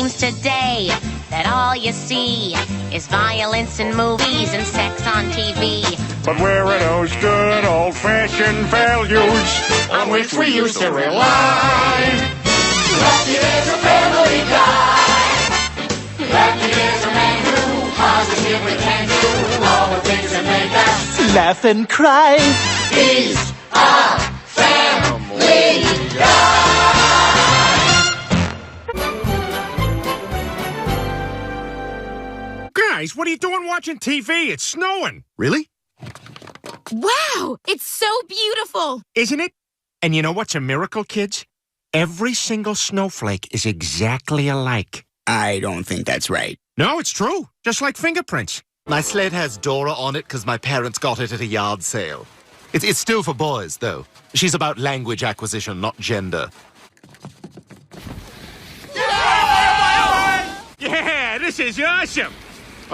seems today that all you see is violence in movies and sex on TV. But where are those good old-fashioned values on which we used to rely? Lucky there's a Family Guy. Lucky there's a man who positively can do all the things that make us laugh and cry. He's a Family Guy. Guys, what are you doing watching TV? It's snowing. Really? Wow, it's so beautiful. Isn't it? And you know what's a miracle, kids? Every single snowflake is exactly alike. I don't think that's right. No, it's true. Just like fingerprints. My sled has Dora on it because my parents got it at a yard sale. It's still for boys, though. She's about language acquisition, not gender. Yeah, this is awesome.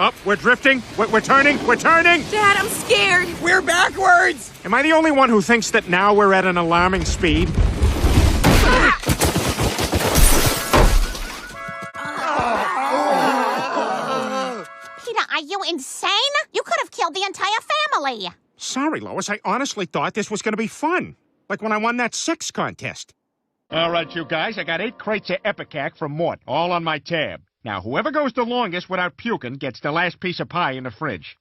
Oh, we're drifting. We're turning. We're turning. Dad, I'm scared. We're backwards. Am I the only one who thinks that now we're at an alarming speed? Peter, are you insane? You could have killed the entire family. Sorry, Lois. I honestly thought this was going to be fun. Like when I won that sex contest. All right, you guys. I got 8 crates of Epicac from Mort, all on my tab. Now, whoever goes the longest without puking gets the last piece of pie in the fridge.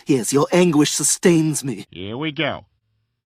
Yes, your anguish sustains me. Here we go.